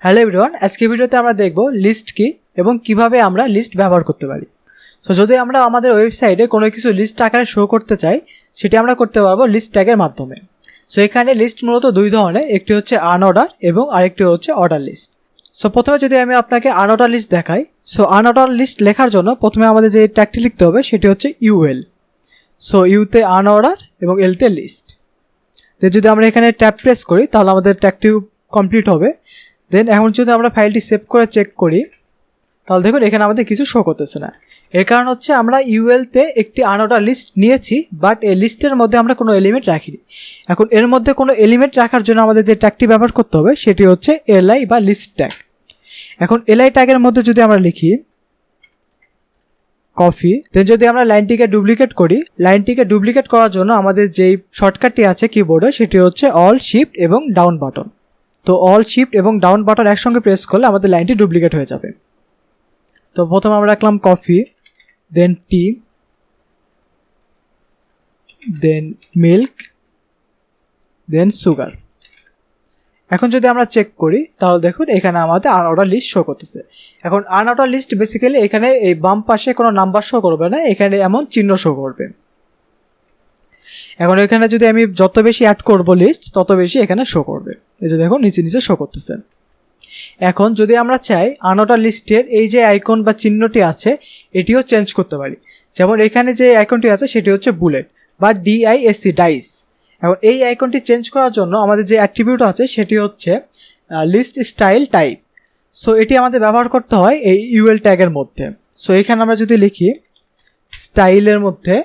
Hello everyone, আজকে ভিডিওতে আমরা দেখব লিস্ট কি এবং কিভাবে আমরা লিস্ট ব্যবহার করতে পারি। সো যদি আমরা আমাদের ওয়েবসাইটে কোনো কিছু লিস্ট আকারে শো করতে চাই, সেটি আমরা করতে পারবো লিস্ট ট্যাগের মাধ্যমে। সো এখানে লিস্ট মূলত দুই ধরনের, একটি হচ্ছে আনঅর্ডার এবং আরেকটি হচ্ছে অর্ডার লিস্ট। সো প্রথমে যদি আমি আপনাকে আনঅর্ডার লিস্ট দেখাই, সো আনঅর্ডার লিস্ট লেখার জন্য প্রথমে আমাদের যে ট্যাগটি লিখতে হবে সেটি হচ্ছে ইউএল। সো ইউতে আনঅর্ডার এবং এলতে লিস্ট। দেন যদি আমরা এখানে ট্যাব প্রেস করি তাহলে আমাদের ট্যাগটি কমপ্লিট হবে। দেন এখন যদি আমরা ফাইলটি সেভ করে চেক করি তাহলে দেখুন এখানে আমাদের কিছু শো করতেছে না। এর কারণ হচ্ছে আমরা ইউএলতে একটি আনঅর্ডার লিস্ট নিয়েছি, বাট এই লিস্টের মধ্যে আমরা কোনো এলিমেন্ট রাখিনি। এখন এর মধ্যে কোনো এলিমেন্ট রাখার জন্য আমাদের যে ট্যাগটি ব্যবহার করতে হবে সেটি হচ্ছে এলআই বা লিস্ট ট্যাগ। এখন এলআই ট্যাগের মধ্যে যদি আমরা লিখি কফি, দেন যদি আমরা লাইনটিকে ডুপ্লিকেট করি, লাইনটিকে ডুপ্লিকেট করার জন্য আমাদের যেই শর্টকাটটি আছে কিবোর্ডে সেটি হচ্ছে অল শিফট এবং ডাউন বাটন। তো অল শিফট এবং ডাউন বাটন একসঙ্গে প্রেস করলে আমাদের লাইনটি ডুপ্লিকেট হয়ে যাবে। তো প্রথমে আমরা রাখলাম কফি, দেন টি, দেন মিল্ক, দেন সুগার। এখন যদি আমরা চেক করি তাহলে দেখুন এখানে আমাদের আনঅর্ডার লিস্ট শো করতেছে। এখন আনঅর্ডার লিস্ট বেসিক্যালি এখানে এই বাম পাশে কোনো নাম্বার শো করবে না, এখানে এমন চিহ্ন শো করবে। এখন এখানে যদি আমি যত বেশি অ্যাড করব লিস্ট তত বেশি এখানে শো করবে। এই যে দেখুন নিচে নিচে শো করতেছে। এখন যদি আমরা চাই আনঅর্ডার লিস্টের এই যে আইকন বা চিহ্নটি আছে এটিও চেঞ্জ করতে পারি। যেমন এখানে যে আইকনটি আছে সেটি হচ্ছে বুলেট বা ডিআইএসসি, ডাইস। এখন এই আইকনটি চেঞ্জ করার জন্য আমাদের যে অ্যাট্রিবিউট আছে সেটি হচ্ছে লিস্ট স্টাইল টাইপ। সো এটি আমাদের ব্যবহার করতে হয় এই ইউএল ট্যাগের মধ্যে। সো এখানে আমরা যদি লিখি স্টাইলের মধ্যে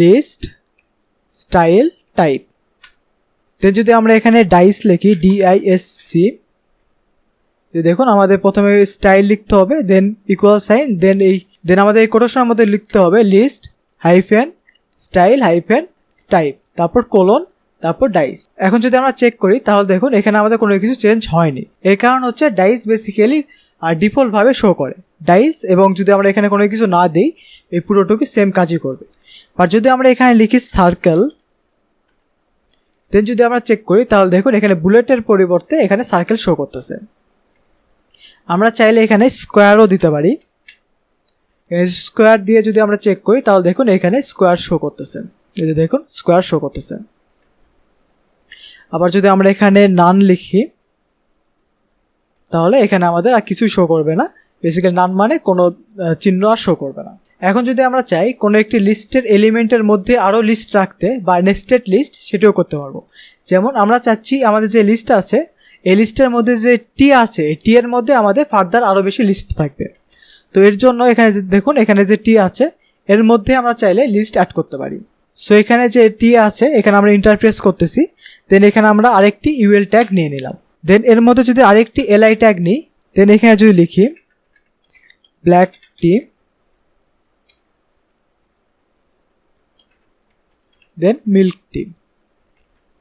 লিস্ট স্টাইল টাইপ, দেন যদি আমরা এখানে ডাইস লিখি ডিআইএসসি, দেখুন আমাদের প্রথমে স্টাইল লিখতে হবে, দেন ইকুয়াল সাইন, দেন আমাদের এই কোটেশনের মধ্যে লিখতে হবে list hyphen style hyphen type, তারপর কোলন, তারপর ডাইস। এখন যদি আমরা চেক করি তাহলে দেখুন এখানে আমাদের কোনো কিছু চেঞ্জ হয়নি। এর কারণ হচ্ছে ডাইস বেসিক্যালি ডিফল্টভাবে শো করে ডাইস, এবং যদি আমরা এখানে কোনো কিছু না দিই এই পুরোটুকু সেম কাজই করবে। আর যদি আমরা এখানে লিখি সার্কেল, দেন যদি আমরা চেক করি তাহলে দেখুন এখানে বুলেটের পরিবর্তে এখানে সার্কেল শো করতেছে। আমরা চাইলে এখানে স্কোয়ারও দিতে পারি। এখানে স্কোয়ার দিয়ে যদি আমরা চেক করি তাহলে দেখুন এখানে স্কোয়ার শো করতেছে। এই যে দেখুন স্কোয়ার শো করতেছে। আবার যদি আমরা এখানে নান লিখি তাহলে এখানে আমাদের আর কিছুই শো করবে না। বেসিক্যালি নান মানে কোনো চিহ্ন আর শো করবে না। এখন যদি আমরা চাই কোনো একটি লিস্টের এলিমেন্টের মধ্যে আরও লিস্ট রাখতে বা নেস্টেড লিস্ট, সেটিও করতে পারবো। যেমন আমরা চাচ্ছি আমাদের যে লিস্ট আছে এই লিস্টের মধ্যে যে টি আছে এই টি এর মধ্যে আমাদের ফার্দার আরও বেশি লিস্ট থাকবে। তো এর জন্য এখানে দেখুন এখানে যে টি আছে এর মধ্যে আমরা চাইলে লিস্ট অ্যাড করতে পারি। সো এখানে যে টি আছে এখানে আমরা ইন্টারপ্রেস করতেছি, দেন এখানে আমরা আরেকটি ইউএল ট্যাগ নিয়ে নিলাম। দেন এর মধ্যে যদি আরেকটি এলআই ট্যাগ নিই, দেন এখানে যদি লিখি ব্ল্যাক টি, দেন মিল্ক টি।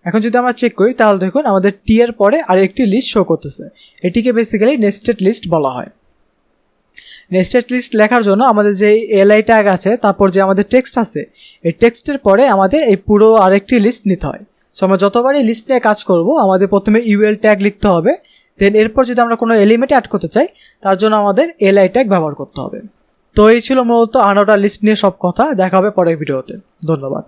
এখন যদি আমরা চেক করি তাহলে দেখুন আমাদের টি এর পরে আরেকটি লিস্ট শো করতেছে। এটিকে বেসিক্যালি নেস্টেড লিস্ট বলা হয়। নেস্টেড লিস্ট লেখার জন্য আমাদের যে এলআই ট্যাগ আছে তারপর যে আমাদের টেক্সট আছে এই টেক্সটের পরে আমাদের এই পুরো আরেকটি লিস্ট নিতে হয়। সো আমরা যতবারই লিস্ট নিয়ে কাজ করব আমাদের প্রথমে ইউএল ট্যাগ লিখতে হবে, দেন এরপর যদি আমরা কোনো এলিমেন্ট অ্যাড করতে চাই তার জন্য আমাদের এলআই ট্যাগ ব্যবহার করতে হবে। তো এই ছিল মূলত আনঅর্ডার লিস্ট নিয়ে সব কথা। দেখা হবে পরের ভিডিওতে। ধন্যবাদ।